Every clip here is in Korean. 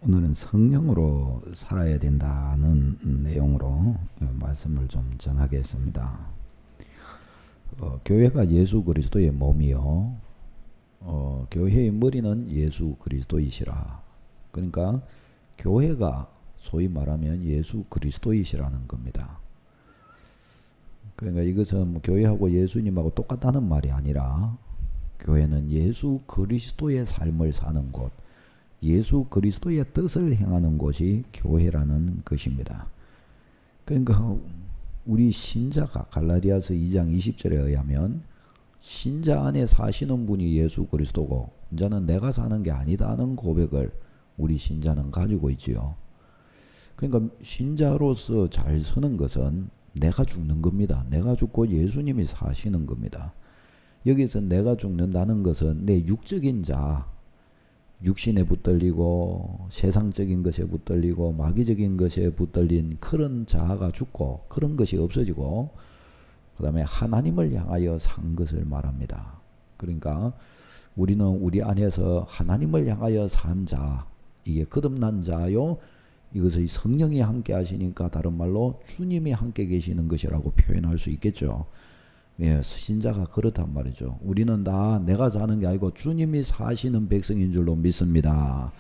오늘은 성령으로 살아야 된다는 내용으로 말씀을 좀 전하겠습니다. 교회가 예수 그리스도의 몸이요. 교회의 머리는 예수 그리스도이시라. 그러니까 교회가 소위 말하면 예수 그리스도이시라는 겁니다. 그러니까 이것은 교회하고 예수님하고 똑같다는 말이 아니라 교회는 예수 그리스도의 삶을 사는 곳, 예수 그리스도의 뜻을 행하는 곳이 교회라는 것입니다. 그러니까 우리 신자가 갈라디아서 2장 20절에 의하면 신자 안에 사시는 분이 예수 그리스도고 이제는 내가 사는 게 아니다는 고백을 우리 신자는 가지고 있지요. 그러니까 신자로서 잘 서는 것은 내가 죽는 겁니다. 내가 죽고 예수님이 사시는 겁니다. 여기서 내가 죽는다는 것은 내 육적인 자, 육신에 붙들리고 세상적인 것에 붙들리고 마귀적인 것에 붙들린 그런 자아가 죽고 그런 것이 없어지고 그 다음에 하나님을 향하여 산 것을 말합니다. 그러니까 우리는 우리 안에서 하나님을 향하여 산 자, 이게 거듭난 자요. 이것의 성령이 함께 하시니까 다른 말로 주님이 함께 계시는 것이라고 표현할 수 있겠죠. 예, 신자가 그렇단 말이죠. 우리는 다 내가 사는 게 아니고 주님이 사시는 백성인 줄로 믿습니다.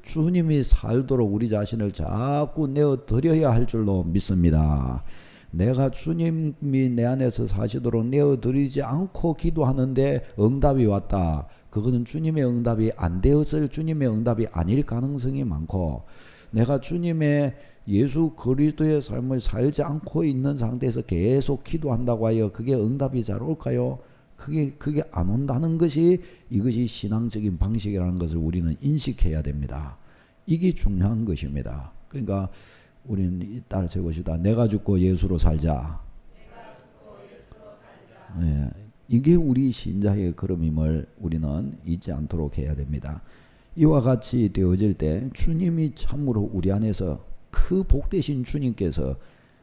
주님이 살도록 우리 자신을 자꾸 내어드려야 할 줄로 믿습니다. 내가 주님이 내 안에서 사시도록 내어드리지 않고 기도하는데 응답이 왔다. 그것은 주님의 응답이 안 되었을 주님의 응답이 아닐 가능성이 많고, 내가 주님의 예수 그리스도의 삶을 살지 않고 있는 상태에서 계속 기도한다고 하여 그게 응답이 잘 올까요? 그게 안 온다는 것이 이것이 신앙적인 방식이라는 것을 우리는 인식해야 됩니다. 이게 중요한 것입니다. 그러니까 우리는 따라서 해봅시다. 내가 죽고 예수로 살자. 네, 이게 우리 신자의 걸음임을 우리는 잊지 않도록 해야 됩니다. 이와 같이 되어질 때 주님이 참으로 우리 안에서 그 복되신 주님께서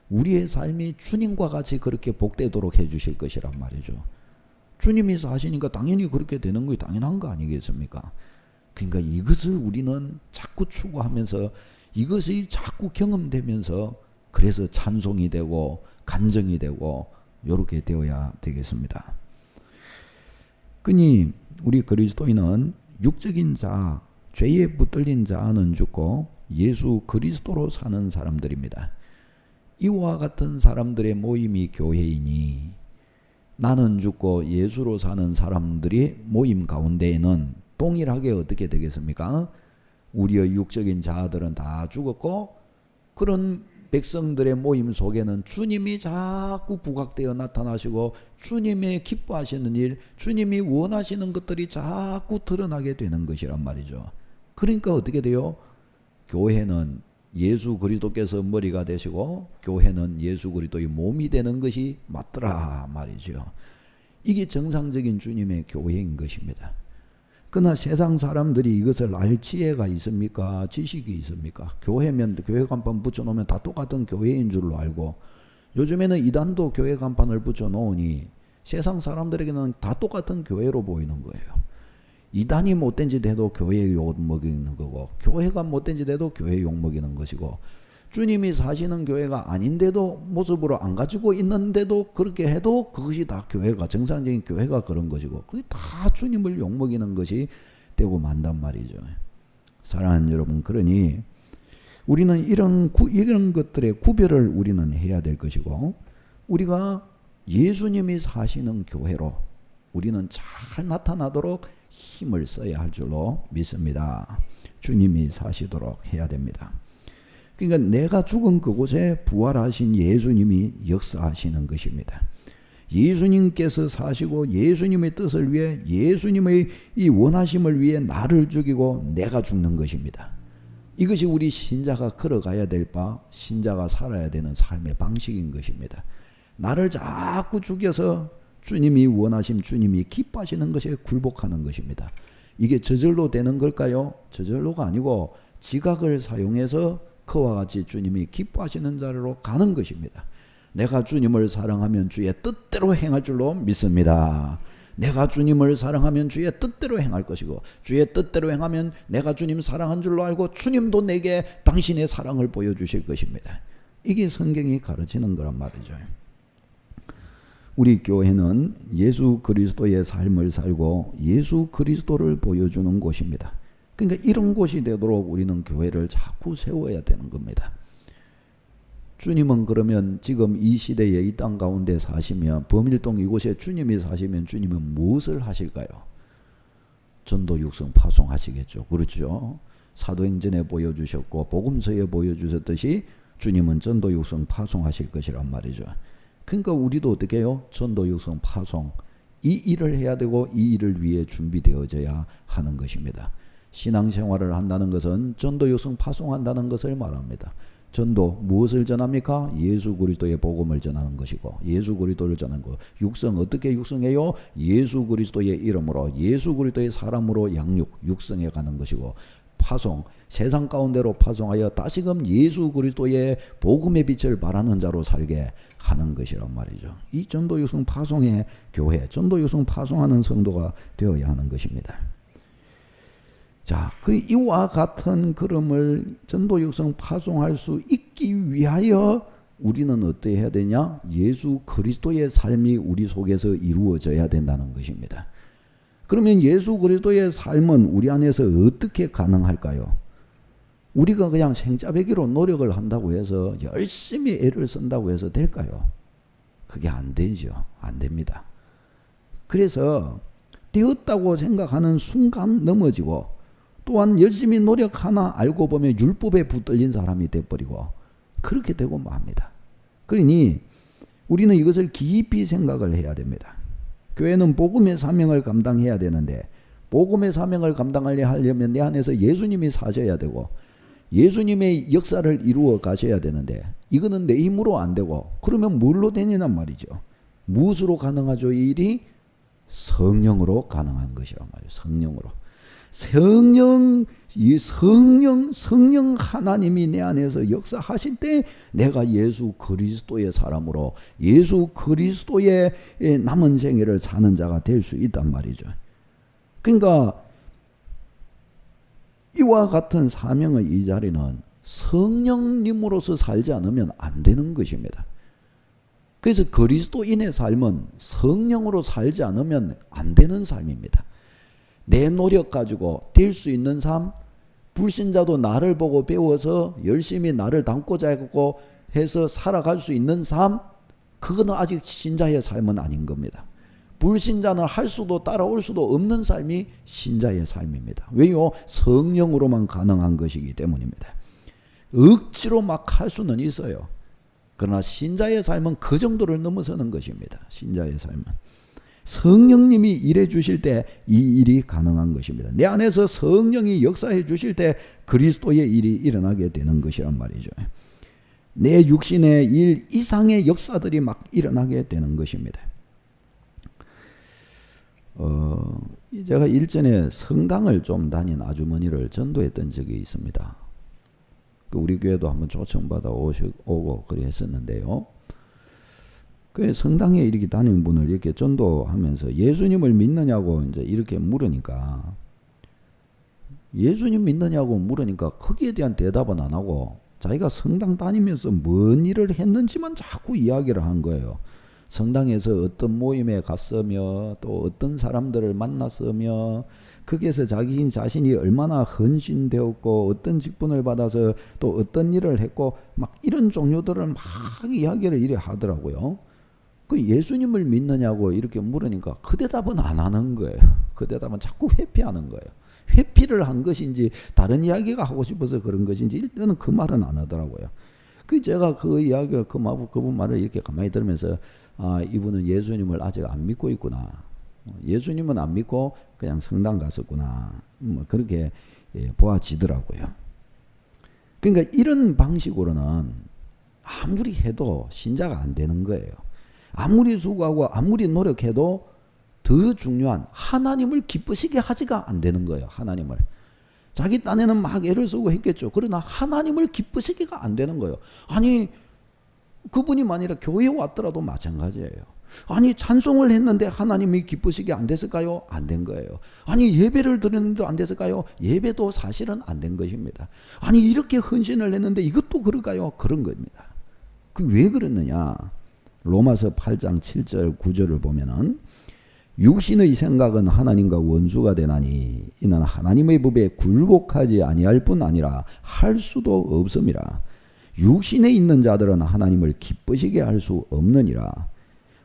우리의 삶이 주님과 같이 그렇게 복되도록 해주실 것이란 말이죠. 주님이 사시니까 당연히 그렇게 되는 것이 당연한 거 아니겠습니까? 그러니까 이것을 우리는 자꾸 추구하면서 이것이 자꾸 경험되면서 그래서 찬송이 되고 간증이 되고 이렇게 되어야 되겠습니다. 그니 우리 그리스도인은 육적인 자, 죄에 붙들린 자는 죽고 예수 그리스도로 사는 사람들입니다. 이와 같은 사람들의 모임이 교회이니 나는 죽고 예수로 사는 사람들이 모임 가운데에는 동일하게 어떻게 되겠습니까? 우리의 육적인 자아들은 다 죽었고 그런 백성들의 모임 속에는 주님이 자꾸 부각되어 나타나시고 주님의 기뻐하시는 일, 주님이 원하시는 것들이 자꾸 드러나게 되는 것이란 말이죠. 그러니까 어떻게 돼요? 교회는 예수 그리스도께서 머리가 되시고 교회는 예수 그리스도의 몸이 되는 것이 맞더라 말이죠. 이게 정상적인 주님의 교회인 것입니다. 그러나 세상 사람들이 이것을 알 지혜가 있습니까? 지식이 있습니까? 교회면 교회 간판 붙여놓으면 다 똑같은 교회인 줄로 알고, 요즘에는 이단도 교회 간판을 붙여놓으니 세상 사람들에게는 다 똑같은 교회로 보이는 거예요. 이단이 못된 짓 해도 교회에 욕먹이는 거고, 교회가 못된 짓 해도 교회에 욕먹이는 것이고, 주님이 사시는 교회가 아닌데도 모습으로 안 가지고 있는데도 그렇게 해도 그것이 다 교회가, 정상적인 교회가 그런 것이고, 그게 다 주님을 욕먹이는 것이 되고 만단 말이죠. 사랑하는 여러분, 그러니 우리는 이런 것들의 구별을 우리는 해야 될 것이고, 우리가 예수님이 사시는 교회로 우리는 잘 나타나도록 힘을 써야 할 줄로 믿습니다. 주님이 사시도록 해야 됩니다. 그러니까 내가 죽은 그곳에 부활하신 예수님이 역사하시는 것입니다. 예수님께서 사시고 예수님의 뜻을 위해, 예수님의 이 원하심을 위해 나를 죽이고 내가 죽는 것입니다. 이것이 우리 신자가 걸어가야 될 바, 신자가 살아야 되는 삶의 방식인 것입니다. 나를 자꾸 죽여서 주님이 원하심, 주님이 기뻐하시는 것에 굴복하는 것입니다. 이게 저절로 되는 걸까요? 저절로가 아니고 지각을 사용해서 그와 같이 주님이 기뻐하시는 자리로 가는 것입니다. 내가 주님을 사랑하면 주의 뜻대로 행할 줄로 믿습니다. 내가 주님을 사랑하면 주의 뜻대로 행할 것이고 주의 뜻대로 행하면 내가 주님 사랑한 줄로 알고 주님도 내게 당신의 사랑을 보여주실 것입니다. 이게 성경이 가르치는 거란 말이죠. 우리 교회는 예수 그리스도의 삶을 살고 예수 그리스도를 보여주는 곳입니다. 그러니까 이런 곳이 되도록 우리는 교회를 자꾸 세워야 되는 겁니다. 주님은 그러면 지금 이 시대에 이 땅 가운데 사시면 범일동 이곳에 주님이 사시면 주님은 무엇을 하실까요? 전도 육성 파송하시겠죠. 그렇죠. 사도행전에 보여주셨고 복음서에 보여주셨듯이 주님은 전도 육성 파송하실 것이란 말이죠. 그러니까 우리도 어떻게 해요? 전도 육성 파송 이 일을 해야 되고 이 일을 위해 준비되어져야 하는 것입니다. 신앙생활을 한다는 것은 전도 육성 파송한다는 것을 말합니다. 전도 무엇을 전합니까? 예수 그리스도의 복음을 전하는 것이고 예수 그리스도를 전하는 것. 육성 어떻게 육성해요? 예수 그리스도의 이름으로 예수 그리스도의 사람으로 육성해 가는 것이고 파송 세상 가운데로 파송하여 다시금 예수 그리스도의 복음의 빛을 발하는 자로 살게 하는 것이란 말이죠. 이 전도 육성 파송의 교회, 전도 육성 파송하는 성도가 되어야 하는 것입니다. 자, 이와 같은 걸음을 전도 육성 파송할 수 있기 위하여 우리는 어떻게 해야 되냐? 예수 그리스도의 삶이 우리 속에서 이루어져야 된다는 것입니다. 그러면 예수 그리스도의 삶은 우리 안에서 어떻게 가능할까요? 우리가 그냥 생짜배기로 노력을 한다고 해서 열심히 애를 쓴다고 해서 될까요? 그게 안 되죠. 안 됩니다. 그래서 되었다고 생각하는 순간 넘어지고 또한 열심히 노력하나 알고 보면 율법에 붙들린 사람이 돼버리고 그렇게 되고 맙니다. 그러니 우리는 이것을 깊이 생각을 해야 됩니다. 교회는 복음의 사명을 감당해야 되는데 복음의 사명을 감당하려면 내 안에서 예수님이 사셔야 되고 예수님의 역사를 이루어 가셔야 되는데 이거는 내 힘으로 안 되고 그러면 뭘로 되냐는 말이죠. 무엇으로 가능하죠? 이 일이 성령으로 가능한 것이란 말이에요. 성령으로. 성령 하나님이 내 안에서 역사하실 때 내가 예수 그리스도의 사람으로 예수 그리스도의 남은 생애를 사는 자가 될 수 있단 말이죠. 그러니까 이와 같은 사명의 이 자리는 성령님으로서 살지 않으면 안 되는 것입니다. 그래서 그리스도인의 삶은 성령으로 살지 않으면 안 되는 삶입니다. 내 노력 가지고 될 수 있는 삶, 불신자도 나를 보고 배워서 열심히 나를 담고자 했고 해서 살아갈 수 있는 삶, 그거는 아직 신자의 삶은 아닌 겁니다. 불신자는 할 수도 따라올 수도 없는 삶이 신자의 삶입니다. 왜요? 성령으로만 가능한 것이기 때문입니다. 억지로 막 할 수는 있어요. 그러나 신자의 삶은 그 정도를 넘어서는 것입니다. 신자의 삶은. 성령님이 일해 주실 때 이 일이 가능한 것입니다. 내 안에서 성령이 역사해 주실 때 그리스도의 일이 일어나게 되는 것이란 말이죠. 내 육신의 일 이상의 역사들이 막 일어나게 되는 것입니다. 제가 일전에 성당을 좀 다닌 아주머니를 전도했던 적이 있습니다. 우리 교회도 한번 초청받아 오고 그래 했었는데요. 그 성당에 이렇게 다니는 분을 이렇게 전도하면서 예수님을 믿느냐고 이제 이렇게 물으니까 예수님 믿느냐고 물으니까 거기에 대한 대답은 안 하고 자기가 성당 다니면서 뭔 일을 했는지만 자꾸 이야기를 한 거예요. 성당에서 어떤 모임에 갔으며 또 어떤 사람들을 만났으며 거기에서 자기 자신이 얼마나 헌신되었고 어떤 직분을 받아서 또 어떤 일을 했고 막 이런 종류들을 막 이야기를 이래 하더라고요. 그 예수님을 믿느냐고 이렇게 물으니까 그 대답은 안 하는 거예요. 그 대답은 자꾸 회피하는 거예요. 회피를 한 것인지 다른 이야기가 하고 싶어서 그런 것인지 일단은 그 말은 안 하더라고요. 그 제가 그 이야기를 그분 말을 이렇게 가만히 들으면서 아, 이분은 예수님을 아직 안 믿고 있구나. 예수님은 안 믿고 그냥 성당 갔었구나. 그렇게 보아지더라고요. 그러니까 이런 방식으로는 아무리 해도 신자가 안 되는 거예요. 아무리 수고하고 아무리 노력해도 더 중요한 하나님을 기쁘시게 하지가 안 되는 거예요. 하나님을. 자기 딴에는 막 애를 쓰고 했겠죠. 그러나 하나님을 기쁘시게가 안 되는 거예요. 아니 그분이 만일에 교회에 왔더라도 마찬가지예요. 아니 찬송을 했는데 하나님이 기쁘시게 안 됐을까요? 안 된 거예요. 아니 예배를 드렸는데 안 됐을까요? 예배도 사실은 안 된 것입니다. 아니 이렇게 헌신을 했는데 이것도 그럴까요? 그런 겁니다. 그 왜 그랬느냐? 로마서 8장 7절 9절을 보면은 육신의 생각은 하나님과 원수가 되나니 이는 하나님의 법에 굴복하지 아니할 뿐 아니라 할 수도 없음이라. 육신에 있는 자들은 하나님을 기쁘시게 할 수 없느니라.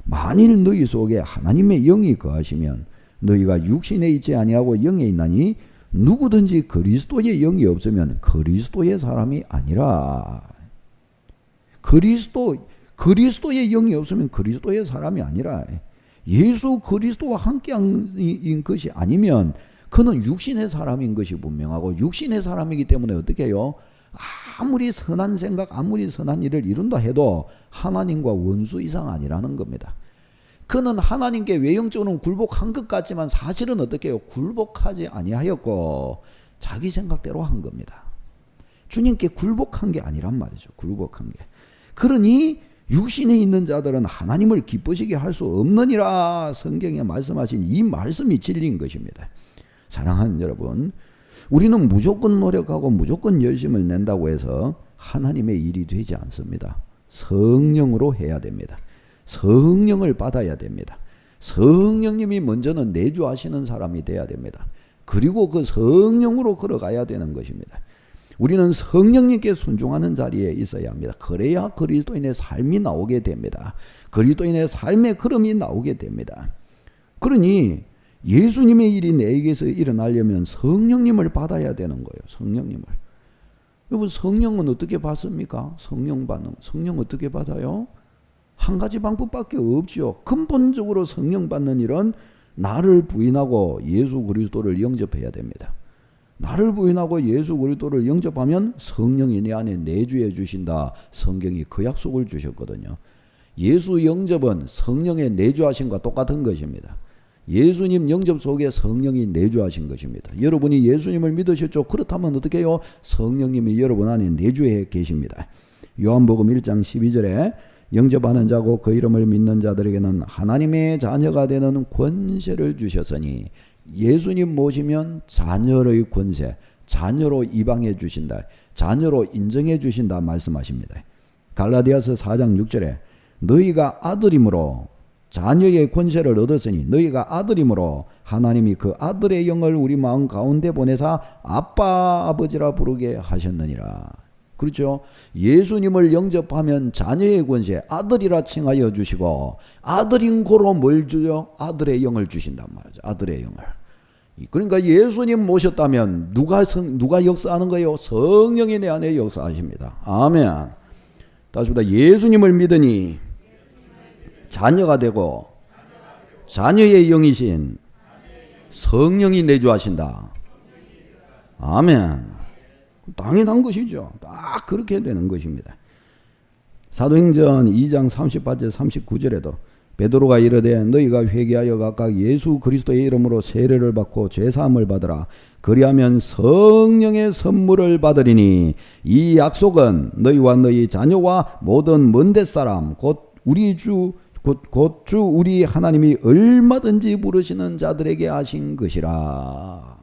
만일 너희 속에 하나님의 영이 거하시면 너희가 육신에 있지 아니하고 영에 있나니 누구든지 그리스도의 영이 없으면 그리스도의 사람이 아니라. 그리스도의 영이 없으면 그리스도의 사람이 아니라. 예수 그리스도와 함께한 것이 아니면 그는 육신의 사람인 것이 분명하고 육신의 사람이기 때문에 어떻게 해요? 아무리 선한 생각, 아무리 선한 일을 이룬다 해도 하나님과 원수 이상 아니라는 겁니다. 그는 하나님께 외형적으로는 굴복한 것 같지만 사실은 어떻게 해요? 굴복하지 아니하였고 자기 생각대로 한 겁니다. 주님께 굴복한 게 아니란 말이죠. 굴복한 게. 그러니 육신에 있는 자들은 하나님을 기쁘시게 할 수 없느니라 성경에 말씀하신 이 말씀이 진리인 것입니다. 사랑하는 여러분, 우리는 무조건 노력하고 무조건 열심을 낸다고 해서 하나님의 일이 되지 않습니다. 성령으로 해야 됩니다. 성령을 받아야 됩니다. 성령님이 먼저는 내주하시는 사람이 돼야 됩니다. 그리고 그 성령으로 걸어가야 되는 것입니다. 우리는 성령님께 순종하는 자리에 있어야 합니다. 그래야 그리스도인의 삶이 나오게 됩니다. 그리스도인의 삶의 걸음이 나오게 됩니다. 그러니 예수님의 일이 내게서 일어나려면 성령님을 받아야 되는 거예요. 성령님을. 여러분 성령은 어떻게 받습니까? 성령 어떻게 받아요? 한 가지 방법밖에 없지요. 근본적으로 성령 받는 일은 나를 부인하고 예수 그리스도를 영접해야 됩니다. 나를 부인하고 예수 그리스도를 영접하면 성령이 내 안에 내주해 주신다. 성경이 그 약속을 주셨거든요. 예수 영접은 성령의 내주하심과 똑같은 것입니다. 예수님 영접 속에 성령이 내주하신 것입니다. 여러분이 예수님을 믿으셨죠? 그렇다면 어떻게 해요? 성령님이 여러분 안에 내주해 계십니다. 요한복음 1장 12절에 영접하는 자고 그 이름을 믿는 자들에게는 하나님의 자녀가 되는 권세를 주셨으니 예수님 모시면 자녀의 권세, 자녀로 입양해 주신다. 자녀로 인정해 주신다 말씀하십니다. 갈라디아서 4장 6절에 너희가 아들임으로 자녀의 권세를 얻었으니 너희가 아들임으로 하나님이 그 아들의 영을 우리 마음 가운데 보내사 아빠 아버지라 부르게 하셨느니라. 그렇죠? 예수님을 영접하면 자녀의 권세, 아들이라 칭하여 주시고 아들인 고로 뭘 주요? 아들의 영을 주신단 말이죠. 아들의 영을. 그러니까 예수님 모셨다면 누가 역사하는 거예요? 성령이 내 안에 역사하십니다. 아멘. 다시 보다 예수님을 믿으니 자녀가 되고 자녀의 영이신 성령이 내주하신다. 아멘. 당연한 것이죠. 딱 그렇게 되는 것입니다. 사도행전 2장 38절 39절에도 베드로가 이르되 너희가 회개하여 각각 예수 그리스도의 이름으로 세례를 받고 죄사함을 받으라. 그리하면 성령의 선물을 받으리니 이 약속은 너희와 너희 자녀와 모든 먼데 사람 곧 우리 주 우리 하나님이 얼마든지 부르시는 자들에게 하신 것이라.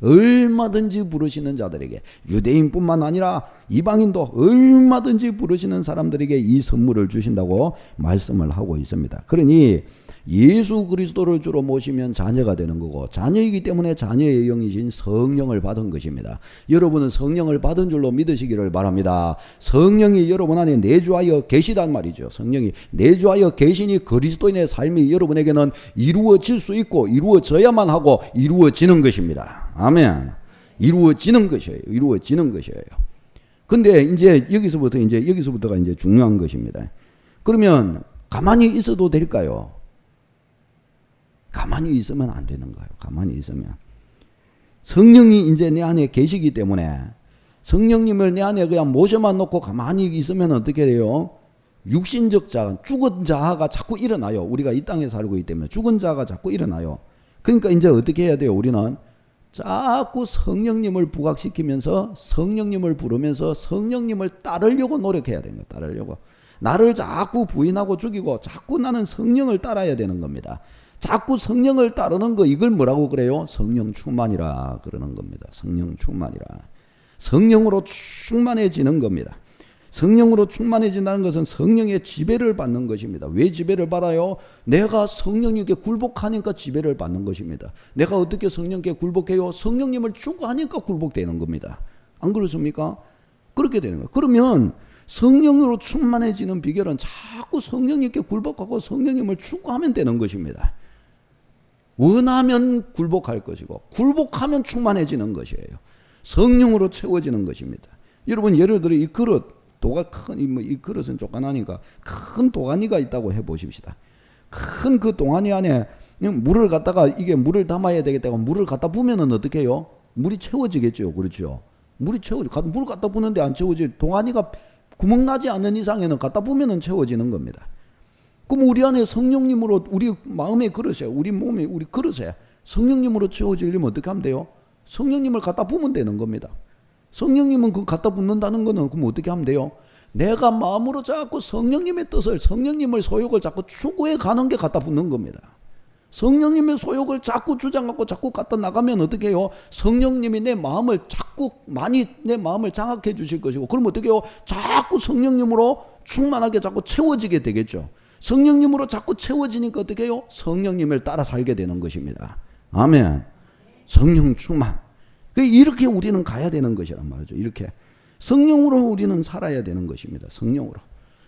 얼마든지 부르시는 자들에게, 유대인뿐만 아니라 이방인도 얼마든지 부르시는 사람들에게 이 선물을 주신다고 말씀을 하고 있습니다. 그러니 예수 그리스도를 주로 모시면 자녀가 되는 거고, 자녀이기 때문에 자녀의 영이신 성령을 받은 것입니다. 여러분은 성령을 받은 줄로 믿으시기를 바랍니다. 성령이 여러분 안에 내주하여 계시단 말이죠. 성령이 내주하여 계시니 그리스도인의 삶이 여러분에게는 이루어질 수 있고 이루어져야만 하고 이루어지는 것입니다. 아멘. 이루어지는 것이에요. 이루어지는 것이에요. 근데 이제 여기서부터가 이제 중요한 것입니다. 그러면 가만히 있어도 될까요? 가만히 있으면 안 되는 거예요. 가만히 있으면. 성령이 이제 내 안에 계시기 때문에 성령님을 내 안에 그냥 모셔만 놓고 가만히 있으면 어떻게 돼요? 육신적 자가, 죽은 자아가 자꾸 일어나요. 우리가 이 땅에 살고 있기 때문에 죽은 자아가 자꾸 일어나요. 그러니까 이제 어떻게 해야 돼요? 우리는 자꾸 성령님을 부각시키면서 성령님을 부르면서 성령님을 따르려고 노력해야 되는 거예요. 따르려고. 나를 자꾸 부인하고 죽이고 자꾸 나는 성령을 따라야 되는 겁니다. 자꾸 성령을 따르는 거, 이걸 뭐라고 그래요? 성령 충만이라 그러는 겁니다. 성령 충만이라. 성령으로 충만해지는 겁니다. 성령으로 충만해진다는 것은 성령의 지배를 받는 것입니다. 왜 지배를 받아요? 내가 성령님께 굴복하니까 지배를 받는 것입니다. 내가 어떻게 성령께 굴복해요? 성령님을 추구하니까 굴복되는 겁니다. 안 그렇습니까? 그렇게 되는 거예요. 그러면 성령으로 충만해지는 비결은 자꾸 성령님께 굴복하고 성령님을 추구하면 되는 것입니다. 원하면 굴복할 것이고 굴복하면 충만해지는 것이에요. 성령으로 채워지는 것입니다. 여러분, 예를 들어 이 그릇, 도가 큰, 이 그릇은 조그마하니까 큰 도가니가 있다고 해보십시다. 큰 그 도가니 안에 물을 갖다가 이게 물을 담아야 되겠다고 물을 갖다 부으면은 어떻게 해요? 물이 채워지겠죠. 그렇죠. 물을 갖다 부는데 안 채워지, 도가니가 구멍 나지 않는 이상에는 갖다 부으면은 채워지는 겁니다. 그럼 우리 안에 성령님으로, 우리 마음의 그릇에, 우리 몸에, 우리 그릇에 성령님으로 채워지려면 어떻게 하면 돼요? 성령님을 갖다 부으면 되는 겁니다. 성령님은 그 갖다 붓는다는 거는 그럼 어떻게 하면 돼요? 내가 마음으로 자꾸 성령님의 뜻을, 성령님의 소욕을 자꾸 추구해 가는 게 갖다 붓는 겁니다. 성령님의 소욕을 자꾸 주장하고 자꾸 갖다 나가면 어떻게 해요? 성령님이 내 마음을 자꾸 많이 내 마음을 장악해 주실 것이고, 그럼 어떻게 해요? 자꾸 성령님으로 충만하게 자꾸 채워지게 되겠죠. 성령님으로 자꾸 채워지니까 어떻게 해요? 성령님을 따라 살게 되는 것입니다. 아멘. 성령 충만. 이렇게 우리는 가야 되는 것이란 말이죠. 이렇게 성령으로 우리는 살아야 되는 것입니다.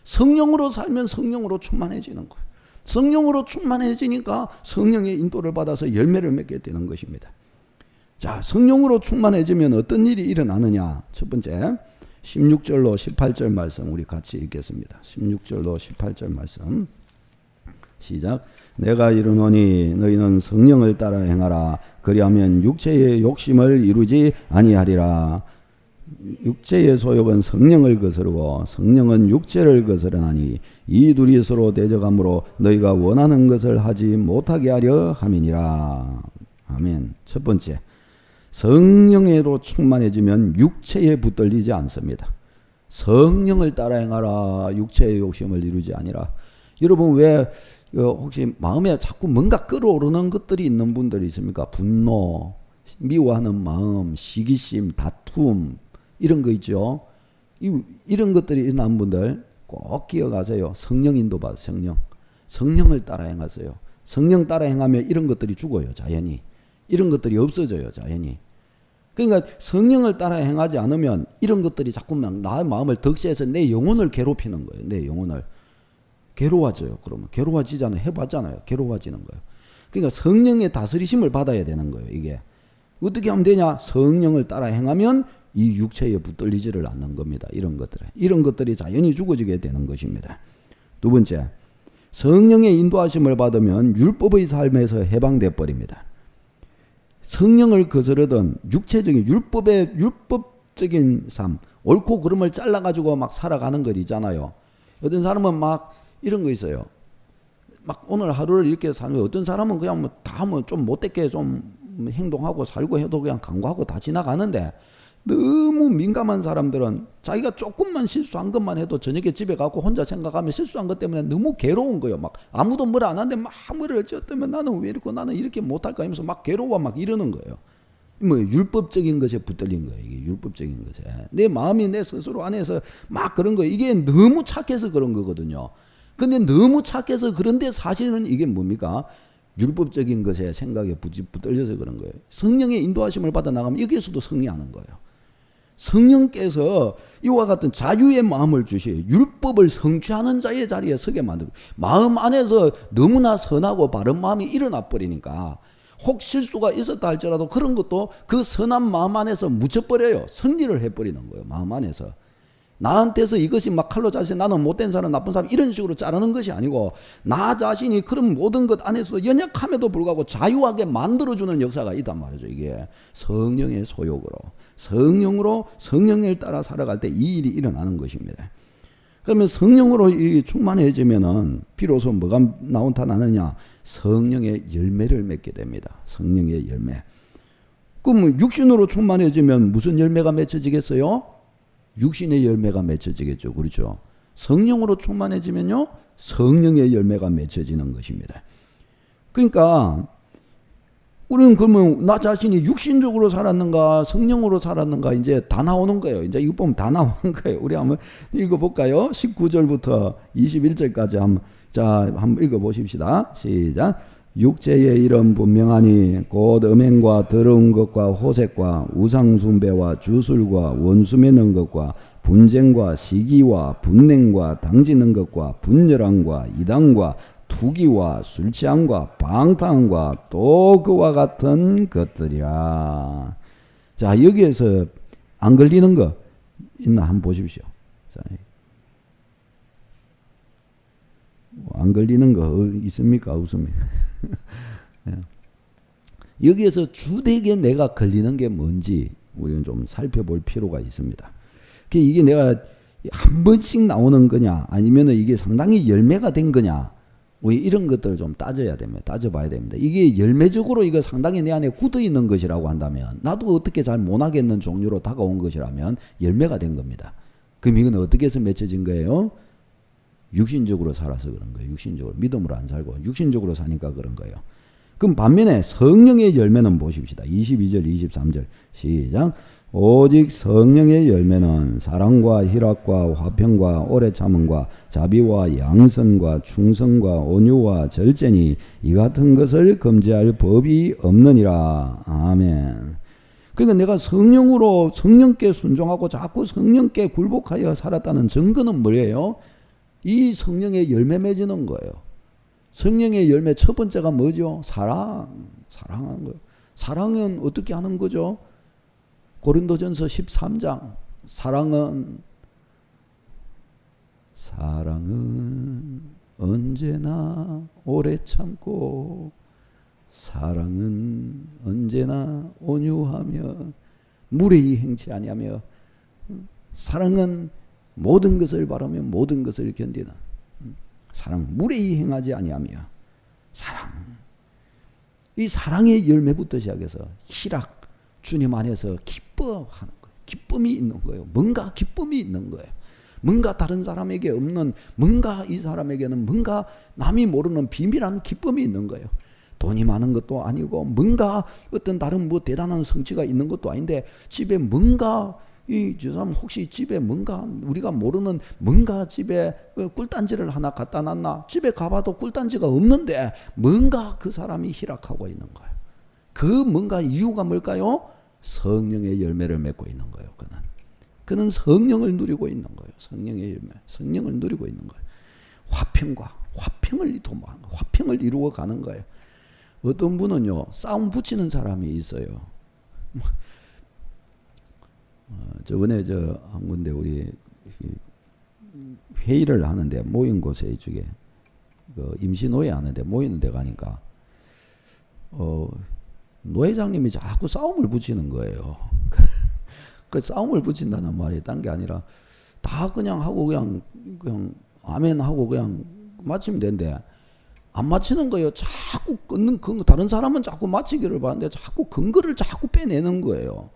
성령으로 살면 성령으로 충만해지는 거예요. 성령으로 충만해지니까 성령의 인도를 받아서 열매를 맺게 되는 것입니다. 자, 성령으로 충만해지면 어떤 일이 일어나느냐? 첫 번째, 16절로 18절 말씀 우리 같이 읽겠습니다. 16절로 18절 말씀 시작. 내가 이르노니 너희는 성령을 따라 행하라. 그리하면 육체의 욕심을 이루지 아니하리라. 육체의 소욕은 성령을 거스르고 성령은 육체를 거스르나니 이 둘이 서로 대적함으로 너희가 원하는 것을 하지 못하게 하려 함이니라. 아멘. 첫 번째, 성령으로 충만해지면 육체에 붙들리지 않습니다. 성령을 따라 행하라. 육체의 욕심을 이루지 아니라. 여러분, 왜 혹시 마음에 자꾸 뭔가 끌어오르는 것들이 있는 분들이 있습니까? 분노, 미워하는 마음, 시기심, 다툼, 이런 거 있죠. 이런 것들이 일어난 분들 꼭 기억하세요. 성령 인도 받으세요. 성령을 따라 행하세요. 성령 따라 행하면 이런 것들이 죽어요. 자연히. 이런 것들이 없어져요. 자연히. 그러니까 성령을 따라 행하지 않으면 이런 것들이 자꾸만 나의 마음을 덕시해서 내 영혼을 괴롭히는 거예요. 내 영혼을. 괴로워져요. 그러면 괴로워지잖아요. 해봤잖아요. 괴로워지는 거예요. 그러니까 성령의 다스리심을 받아야 되는 거예요. 이게 어떻게 하면 되냐? 성령을 따라 행하면 이 육체에 붙들리지를 않는 겁니다. 이런 것들이 자연히 죽어지게 되는 것입니다. 두 번째, 성령의 인도하심을 받으면 율법의 삶에서 해방돼 버립니다. 성령을 거스르던 육체적인 율법적인 삶, 옳고 그름을 잘라가지고 막 살아가는 것 있잖아요. 어떤 사람은 막 이런 거 있어요. 막 오늘 하루를 이렇게 살면, 어떤 사람은 그냥 뭐 다 뭐 좀 못되게 좀 행동하고 살고 해도 그냥 간과하고 다 지나가는데, 너무 민감한 사람들은 자기가 조금만 실수한 것만 해도 저녁에 집에 가고 혼자 생각하면 실수한 것 때문에 너무 괴로운 거예요. 막 아무도 뭐라 안 하는데 막 뭐를 어쩌면 나는 왜 이렇고 나는 이렇게 못할까 하면서 막 괴로워 막 이러는 거예요. 뭐 율법적인 것에 붙들린 거예요. 이게 율법적인 것에 내 마음이 내 스스로 안에서 막 그런 거예요. 이게 너무 착해서 그런 거거든요. 근데 너무 착해서 그런데 사실은 이게 뭡니까? 율법적인 것에 생각에 붙들려서 그런 거예요. 성령의 인도하심을 받아 나가면 여기에서도 승리하는 거예요. 성령께서 이와 같은 자유의 마음을 주시고 율법을 성취하는 자의 자리에 서게 만들고, 마음 안에서 너무나 선하고 바른 마음이 일어나 버리니까 혹 실수가 있었다 할지라도 그런 것도 그 선한 마음 안에서 묻혀버려요. 승리를 해버리는 거예요. 마음 안에서. 나한테서 이것이 막 칼로 자신 나는 못된 사람, 나쁜 사람 이런 식으로 자르는 것이 아니고, 나 자신이 그런 모든 것 안에서 연약함에도 불구하고 자유하게 만들어주는 역사가 있단 말이죠. 이게 성령의 소욕으로, 성령으로 성령을 따라 살아갈 때 이 일이 일어나는 것입니다. 그러면 성령으로 충만해지면은 비로소 뭐가 나타나느냐? 성령의 열매를 맺게 됩니다. 성령의 열매. 그럼 육신으로 충만해지면 무슨 열매가 맺혀지겠어요? 육신의 열매가 맺혀지겠죠. 그렇죠. 성령으로 충만해지면요, 성령의 열매가 맺혀지는 것입니다. 그러니까 우리는 그러면 나 자신이 육신적으로 살았는가 성령으로 살았는가 이제 다 나오는 거예요. 이제 이거 보면 다 나오는 거예요. 우리 한번 읽어볼까요? 19절부터 21절까지 한번 읽어보십시다. 시작. 육체의 일은 분명하니 곧 음행과 더러운 것과 호색과 우상숭배와 주술과 원수 맺는 것과 분쟁과 시기와 분냉과 당지는 것과 분열함과 이단과 투기와 술취함과 방탕함과 또 그와 같은 것들이라. 자, 여기에서 안 걸리는 거 있나 한번 보십시오. 자, 안 걸리는 거 있습니까? 없습니까? 여기에서 주되게 내가 걸리는 게 뭔지 우리는 좀 살펴볼 필요가 있습니다. 이게 내가 한 번씩 나오는 거냐 아니면 이게 상당히 열매가 된 거냐, 이런 것들을 좀 따져야 됩니다. 따져봐야 됩니다. 이게 열매적으로 이거 상당히 내 안에 굳어 있는 것이라고 한다면, 나도 어떻게 잘 못하겠는 종류로 다가온 것이라면 열매가 된 겁니다. 그럼 이건 어떻게 해서 맺혀진 거예요? 육신적으로 살아서 그런 거예요. 육신적으로. 믿음으로 안 살고 육신적으로 사니까 그런 거예요. 그럼 반면에 성령의 열매는 보십시다. 22절 23절 시작. 오직 성령의 열매는 사랑과 희락과 화평과 오래 참음과 자비와 양선과 충성과 온유와 절제니 이 같은 것을 금지할 법이 없느니라. 아멘. 그러니까 내가 성령으로 성령께 순종하고 자꾸 성령께 굴복하여 살았다는 증거는 뭐예요? 이 성령의 열매 맺는 거예요. 성령의 열매 첫 번째가 뭐죠? 사랑하는 거예요. 사랑은 어떻게 하는 거죠? 고린도전서 13장. 사랑은 언제나 오래 참고 사랑은 언제나 온유하며 무례히 행치 아니하며 사랑은 모든 것을 바라며 모든 것을 견디는 사랑, 무례히 행하지 아니하며 사랑. 이 사랑의 열매부터 시작해서 희락, 주님 안에서 기뻐하는 거예요. 기쁨이 있는 거예요. 뭔가 기쁨이 있는 거예요. 뭔가 다른 사람에게 없는, 뭔가 이 사람에게는 뭔가 남이 모르는 비밀한 기쁨이 있는 거예요. 돈이 많은 것도 아니고 뭔가 어떤 다른 대단한 성취가 있는 것도 아닌데 집에 뭔가 저 사람 혹시 집에 뭔가 우리가 모르는 뭔가 집에 꿀단지를 하나 갖다 놨나? 집에 가봐도 꿀단지가 없는데 뭔가 그 사람이 희락하고 있는 거예요. 그 뭔가 이유가 뭘까요? 성령의 열매를 맺고 있는 거예요. 그는 성령을 누리고 있는 거예요. 성령의 열매, 성령을 누리고 있는 거예요. 화평을 이루어 가는 거예요. 어떤 분은요, 싸움 붙이는 사람이 있어요. 저번에 한 군데 우리 회의를 하는데 모인 곳에 이쪽에 임시노예 하는데 모이는 데 가니까 노회장님이 자꾸 싸움을 붙이는 거예요. 그 싸움을 붙인다는 말이 딴 게 아니라 다 그냥 하고 그냥 아멘 하고 그냥 마치면 되는데 안 마치는 거예요. 자꾸 끊는 다른 사람은 자꾸 마치기를 바라는데 자꾸 근거를 자꾸 빼내는 거예요.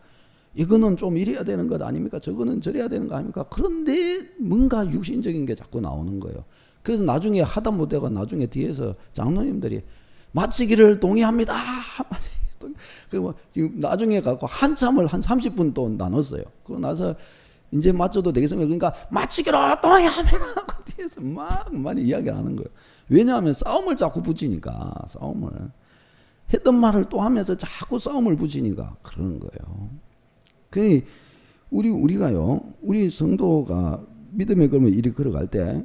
이거는 좀 이래야 되는 것 아닙니까? 저거는 저래야 되는 거 아닙니까? 그런데 뭔가 육신적인 게 자꾸 나오는 거예요. 그래서 나중에 하다 못해가 나중에 뒤에서 장로님들이 마치기를 동의합니다. 그리고 지금 나중에 가고 한참을 한 30분 또 나눴어요. 그러고 나서 이제 맞춰도 되겠습니까? 그러니까 마치기로 동의합니다. 뒤에서 막 많이 이야기를 하는 거예요. 왜냐하면 싸움을 자꾸 붙이니까 싸움을 했던 말을 또 하면서 자꾸 싸움을 붙이니까 그러는 거예요. 그 우리가요, 우리 성도가 믿음의 걸음을 이리 걸어갈 때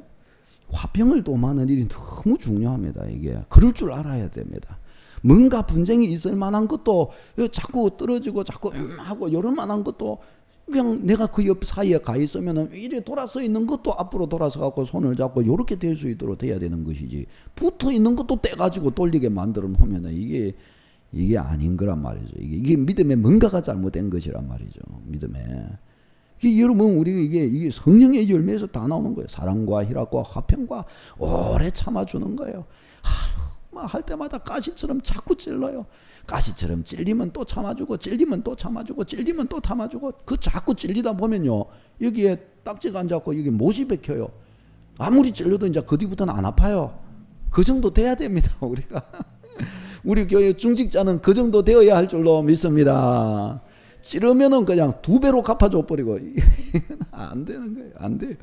화평을 도모하는 일이 너무 중요합니다. 이게 그럴 줄 알아야 됩니다. 뭔가 분쟁이 있을 만한 것도 자꾸 떨어지고 자꾸 하고 이럴 만한 것도 그냥 내가 그 옆 사이에 가 있으면은 이리 돌아서 있는 것도 앞으로 돌아서 갖고 손을 잡고 이렇게 될 수 있도록 돼야 되는 것이지, 붙어 있는 것도 떼가지고 돌리게 만들어 놓으면은 이게 아닌 거란 말이죠. 이게 믿음에 뭔가가 잘못된 것이란 말이죠. 믿음에. 여러분, 이게 성령의 열매에서 다 나오는 거예요. 사랑과 희락과 화평과 오래 참아주는 거예요. 막 할 때마다 가시처럼 자꾸 찔러요. 가시처럼 찔리면 또 참아주고, 찔리면 또 참아주고, 찔리면 또 참아주고, 그 자꾸 찔리다 보면요, 여기에 딱지가 안 잡고 여기 못이 박혀요. 아무리 찔러도 이제 그 뒤부터는 안 아파요. 그 정도 돼야 됩니다. 우리가 우리 교회 중직자는 그 정도 되어야 할 줄로 믿습니다. 찌르면은 그냥 2배로 갚아줘 버리고 안 되는 거예요. 안 돼요.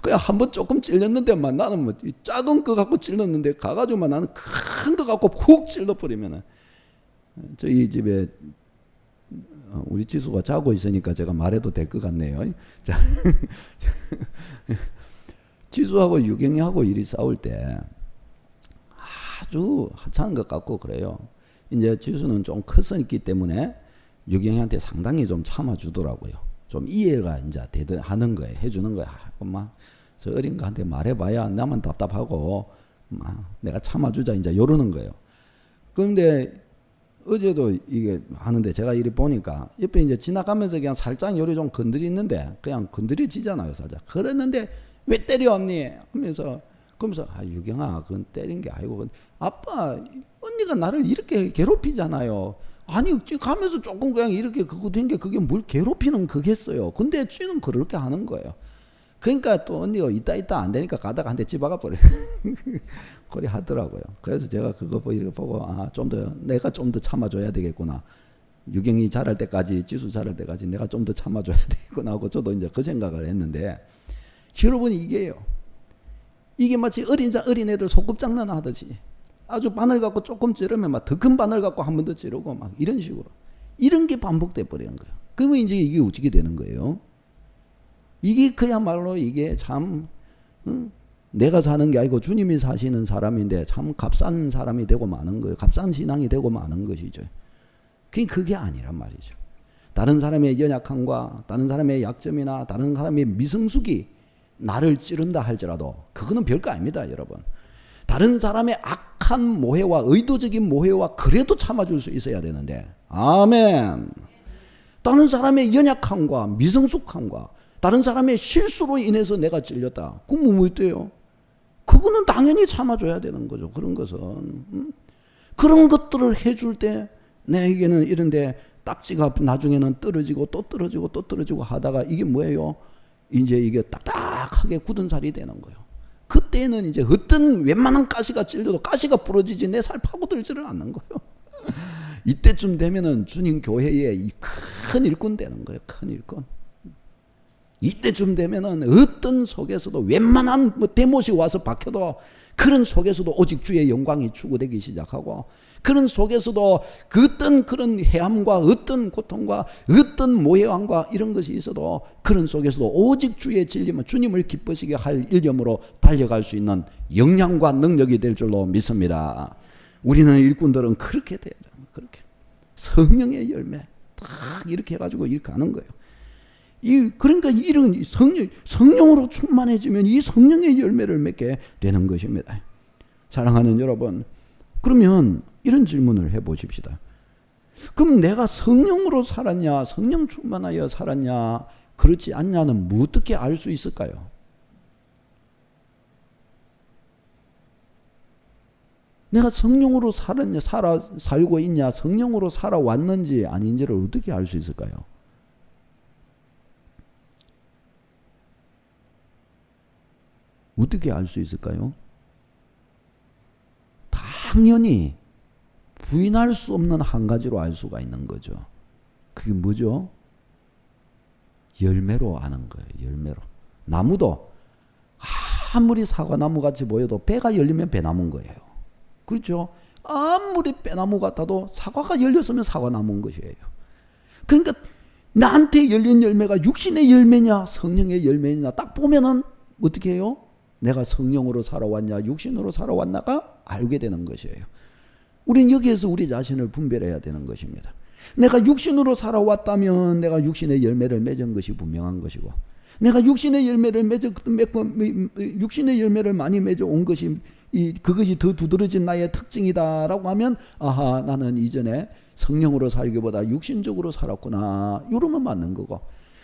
그냥 한번 조금 찔렸는데만 나는 뭐 작은 거 갖고 찔렀는데 가가지고만 나는 큰 거 갖고 훅 찔러버리면은 저희 집에 우리 지수가 자고 있으니까 제가 말해도 될 것 같네요. 자, 지수하고 유경이하고 일이 싸울 때 아주 하찮은 것 같고 그래요. 이제 지수는 좀 컸었기 때문에 유경이한테 상당히 좀 참아주더라고요. 좀 이해가 이제 하는 거예요. 해주는 거야. 엄마, 저 어린 거한테 말해봐야 나만 답답하고 내가 참아주자 이제 이러는 거예요. 그런데 어제도 이게 하는데 제가 이리 보니까 옆에 이제 지나가면서 그냥 살짝 요리 좀 건드리는데 그냥 건드려지잖아요, 살짝. 그랬는데 왜 때려 언니? 하면서 그러면서 유경아, 그건 때린 게 아니고 아빠, 언니가 나를 이렇게 괴롭히잖아요. 아니 가면서 조금 그냥 이렇게 그거 된 게 그게 뭘 괴롭히는 그겠어요. 근데 쥐는 그렇게 하는 거예요. 그러니까 또 언니가 있다 안 되니까 가다가 한 대 집어가 버려. 그래 하더라고요. 그래서 제가 그거 보고 좀 더 내가 좀 더 참아줘야 되겠구나. 유경이 자랄 때까지, 지수 자랄 때까지 내가 좀 더 참아줘야 되겠구나 하고 저도 이제 그 생각을 했는데, 여러분 이게 마치 어린애들 소꿉장난 하듯이 아주 바늘 갖고 조금 찌르면 막 더 큰 바늘 갖고 한 번 더 찌르고 막 이런 식으로 이런 게 반복돼 버리는 거예요. 그러면 이제 이게 어떻게 되는 거예요? 이게 그야말로 이게 참 내가 사는 게 아니고 주님이 사시는 사람인데 참 값싼 사람이 되고 마는 거예요. 값싼 신앙이 되고 마는 것이죠. 그게 아니란 말이죠. 다른 사람의 연약함과 다른 사람의 약점이나 다른 사람의 미성숙이 나를 찌른다 할지라도 그거는 별거 아닙니다, 여러분. 다른 사람의 악한 모해와 의도적인 모해와 그래도 참아줄 수 있어야 되는데, 아멘. 다른 사람의 연약함과 미성숙함과 다른 사람의 실수로 인해서 내가 찔렸다. 그럼 뭐 어때요? 그거는 당연히 참아줘야 되는 거죠. 그런 것은. 그런 것들을 해줄 때 내게는 이런데 딱지가 나중에는 떨어지고 또 떨어지고 또 떨어지고 하다가 이게 뭐예요? 이제 이게 딱딱하게 굳은 살이 되는 거예요. 그때는 이제 어떤 웬만한 가시가 찔려도 가시가 부러지지 내 살 파고들지를 않는 거예요. 이때쯤 되면은 주님 교회의 큰 일꾼 되는 거예요. 큰 일꾼. 이때쯤 되면은 어떤 속에서도 웬만한 대못이 와서 박혀도 그런 속에서도 오직 주의 영광이 추구되기 시작하고, 그런 속에서도 어떤 그런 해함과 어떤 고통과 어떤 모해함과 이런 것이 있어도 그런 속에서도 오직 주의 진리만 주님을 기쁘시게 할 일념으로 달려갈 수 있는 역량과 능력이 될 줄로 믿습니다. 우리는 일꾼들은 그렇게 돼야 돼요. 그렇게 성령의 열매 딱 이렇게 해가지고 이렇게 하는 거예요. 그러니까 이런 성령으로 충만해지면 이 성령의 열매를 맺게 되는 것입니다. 사랑하는 여러분, 그러면 이런 질문을 해보십시다. 그럼 내가 성령으로 살았냐, 성령 충만하여 살았냐, 그렇지 않냐는 뭐 어떻게 알 수 있을까요? 내가 성령으로 살고 있냐, 성령으로 살아왔는지 아닌지를 어떻게 알 수 있을까요? 어떻게 알 수 있을까요? 당연히 부인할 수 없는 한 가지로 알 수가 있는 거죠. 그게 뭐죠? 열매로 아는 거예요. 열매로. 나무도 아무리 사과나무 같이 보여도 배가 열리면 배나무인 거예요. 그렇죠? 아무리 배나무 같아도 사과가 열렸으면 사과나무인 것이에요. 그러니까 나한테 열린 열매가 육신의 열매냐 성령의 열매냐 딱 보면은 어떻게 해요? 내가 성령으로 살아왔냐 육신으로 살아왔나가 알게 되는 것이에요. 우린 여기에서 우리 자신을 분별해야 되는 것입니다. 내가 육신으로 살아왔다면 내가 육신의 열매를 맺은 것이 분명한 것이고, 내가 육신의 열매를 육신의 열매를 많이 맺어 온 것이 그것이 더 두드러진 나의 특징이다라고 하면, 아하, 나는 이전에 성령으로 살기보다 육신적으로 살았구나, 이러면 맞는 거고,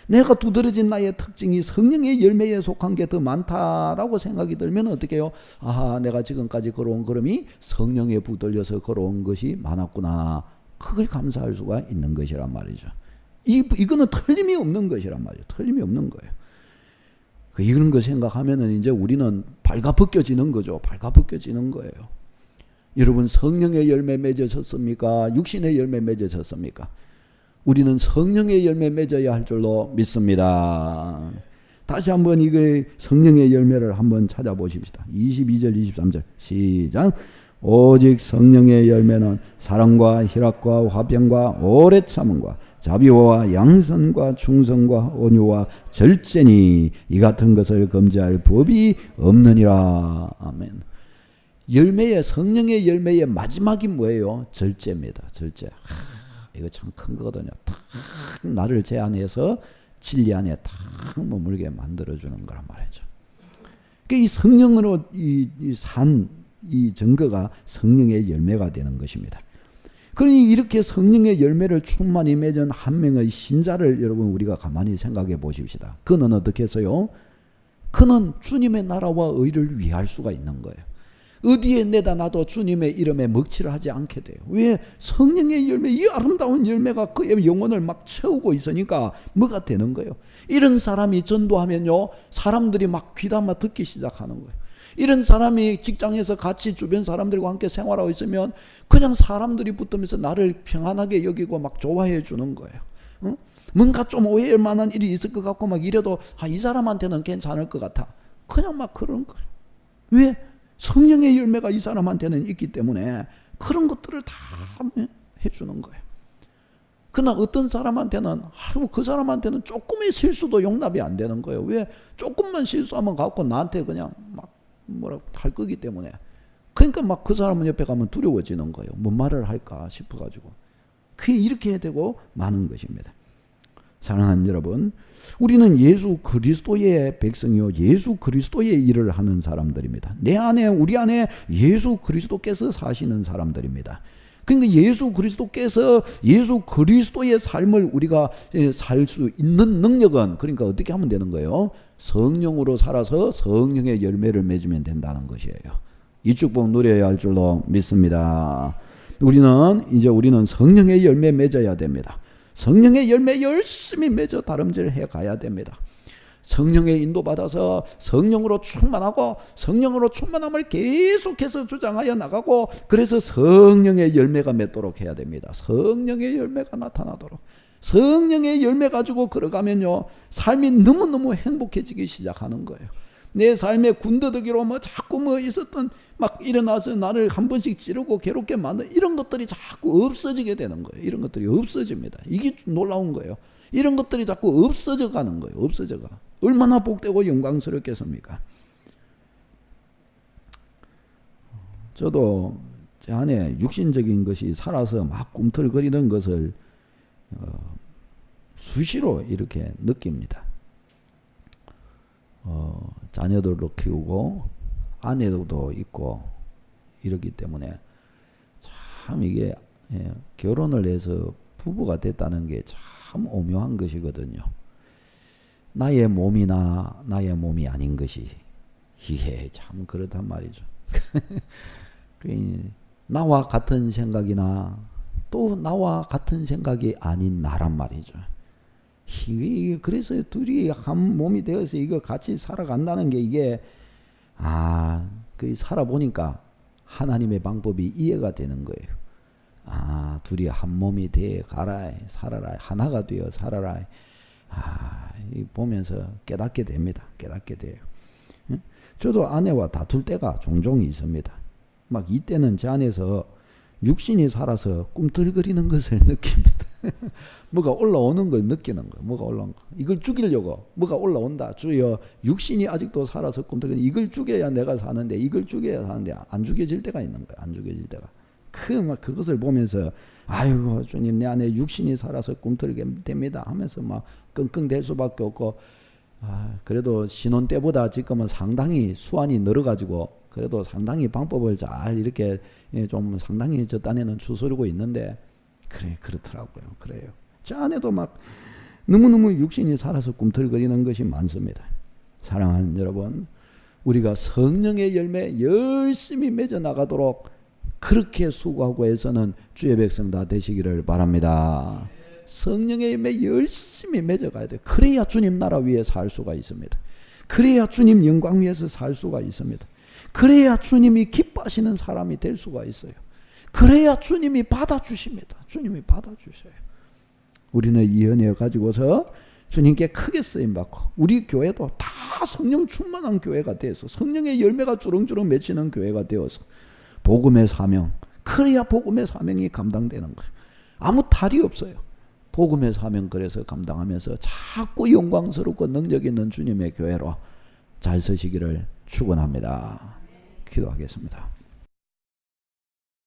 내가 두드러진 나의 특징이 성령의 열매에 속한 게 더 많다라고 생각이 들면 어떻게 해요? 아하, 내가 지금까지 걸어온 걸음이 성령에 붙들려서 걸어온 것이 많았구나, 그걸 감사할 수가 있는 것이란 말이죠. 이거는 틀림이 없는 것이란 말이죠. 틀림이 없는 거예요. 이런 거 생각하면은 이제 우리는 발가벗겨지는 거죠. 발가벗겨지는 거예요. 여러분, 성령의 열매 맺으셨습니까? 육신의 열매 맺으셨습니까? 우리는 성령의 열매 맺어야 할 줄로 믿습니다. 다시 한번 이거 성령의 열매를 한번 찾아보십시다. 22절 23절 시작. 오직 성령의 열매는 사랑과 희락과 화평과 오래 참음과 자비와 양선과 충성과 온유와 절제니 이 같은 것을 금지할 법이 없느니라. 아멘. 열매의 성령의 열매의 마지막이 뭐예요? 절제입니다. 절제. 이거 참 큰 거거든요. 딱 나를 제한해서 진리 안에 딱 머물게 만들어주는 거란 말이죠. 이 성령으로 이 증거가 성령의 열매가 되는 것입니다. 그러니 이렇게 성령의 열매를 충만히 맺은 한 명의 신자를 여러분 우리가 가만히 생각해 보십시다. 그는 어떻게 했어요? 그는 주님의 나라와 의를 위할 수가 있는 거예요. 어디에 내다 놔도 주님의 이름에 먹칠을 하지 않게 돼요. 왜? 성령의 열매, 이 아름다운 열매가 그의 영혼을 막 채우고 있으니까 뭐가 되는 거예요. 이런 사람이 전도하면요, 사람들이 막 귀담아 듣기 시작하는 거예요. 이런 사람이 직장에서 같이 주변 사람들과 함께 생활하고 있으면 그냥 사람들이 붙으면서 나를 평안하게 여기고 막 좋아해 주는 거예요. 응? 뭔가 좀 오해할 만한 일이 있을 것 같고 막 이래도 이 사람한테는 괜찮을 것 같아. 그냥 막 그런 거예요. 왜? 성령의 열매가 이 사람한테는 있기 때문에 그런 것들을 다 해주는 거예요. 그러나 어떤 사람한테는 그 사람한테는 조금의 실수도 용납이 안 되는 거예요. 왜? 조금만 실수하면 갖고 나한테 그냥 막 뭐라고 할 거기 때문에. 그러니까 막 그 사람은 옆에 가면 두려워지는 거예요. 뭔 말을 할까 싶어가지고. 그게 이렇게 되고 마는 것입니다. 사랑하는 여러분, 우리는 예수 그리스도의 백성이요, 예수 그리스도의 일을 하는 사람들입니다. 내 안에, 우리 안에 예수 그리스도께서 사시는 사람들입니다. 그러니까 예수 그리스도께서 예수 그리스도의 삶을 우리가 살 수 있는 능력은, 그러니까 어떻게 하면 되는 거예요? 성령으로 살아서 성령의 열매를 맺으면 된다는 것이에요. 이 축복 누려야 할 줄로 믿습니다. 우리는 성령의 열매 맺어야 됩니다. 성령의 열매 열심히 맺어 다름질해 가야 됩니다. 성령의 인도받아서 성령으로 충만하고 성령으로 충만함을 계속해서 주장하여 나가고, 그래서 성령의 열매가 맺도록 해야 됩니다. 성령의 열매가 나타나도록. 성령의 열매 가지고 걸어가면요, 삶이 너무너무 행복해지기 시작하는 거예요. 내 삶의 군더더기로 자꾸 있었던 막 일어나서 나를 한 번씩 찌르고 괴롭게 만든 이런 것들이 자꾸 없어지게 되는 거예요. 이런 것들이 없어집니다. 이게 놀라운 거예요. 이런 것들이 자꾸 없어져 가는 거예요. 없어져가. 얼마나 복되고 영광스럽겠습니까? 저도 제 안에 육신적인 것이 살아서 막 꿈틀거리는 것을 수시로 이렇게 느낍니다. 자녀들도 키우고 아내도 있고 이러기 때문에 참 이게 결혼을 해서 부부가 됐다는 게 참 오묘한 것이거든요. 나의 몸이나 나의 몸이 아닌 것이 이게 참 그렇단 말이죠. 나와 같은 생각이나 또 나와 같은 생각이 아닌 나란 말이죠. 그래서 둘이 한 몸이 되어서 이거 같이 살아간다는 게 이게 그 살아보니까 하나님의 방법이 이해가 되는 거예요. 둘이 한 몸이 되어 가라, 살아라, 하나가 되어 살아라. 보면서 깨닫게 됩니다. 깨닫게 돼요. 저도 아내와 다툴 때가 종종 있습니다. 막 이때는 제 안에서 육신이 살아서 꿈틀거리는 것을 느낍니다. 뭐가 올라오는 걸 느끼는 거예요. 뭐가 올라온 거. 이걸 죽이려고 뭐가 올라온다. 주여, 육신이 아직도 살아서 꿈틀거리는, 이걸 죽여야 내가 사는데, 이걸 죽여야 사는데 안 죽여질 때가 있는 거예요. 안 죽여질 때가. 그것을 보면서 아이고 주님, 내 안에 육신이 살아서 꿈틀게 됩니다 하면서 막 끙끙댈 수밖에 없고, 그래도 신혼 때보다 지금은 상당히 수완이 늘어가지고 그래도 상당히 방법을 잘 이렇게 좀 상당히 저 딴에는 추스르고 있는데, 그렇더라고요. 그래요. 저 안에도 막 너무너무 육신이 살아서 꿈틀거리는 것이 많습니다. 사랑하는 여러분, 우리가 성령의 열매 열심히 맺어 나가도록 그렇게 수고하고 해서는 주의 백성 다 되시기를 바랍니다. 성령의 열매 열심히 맺어가야 돼요. 그래야 주님 나라 위에 살 수가 있습니다. 그래야 주님 영광 위에서 살 수가 있습니다. 그래야 주님이 기뻐하시는 사람이 될 수가 있어요. 그래야 주님이 받아주십니다. 주님이 받아주셔요. 우리는 이 은혜 가지고서 주님께 크게 쓰임받고 우리 교회도 다 성령 충만한 교회가 되어서 성령의 열매가 주렁주렁 맺히는 교회가 되어서 복음의 사명, 그래야 복음의 사명이 감당되는 거예요. 아무 탈이 없어요. 복음의 사명 그래서 감당하면서 자꾸 영광스럽고 능력 있는 주님의 교회로 잘 서시기를 축원합니다. 기도하겠습니다.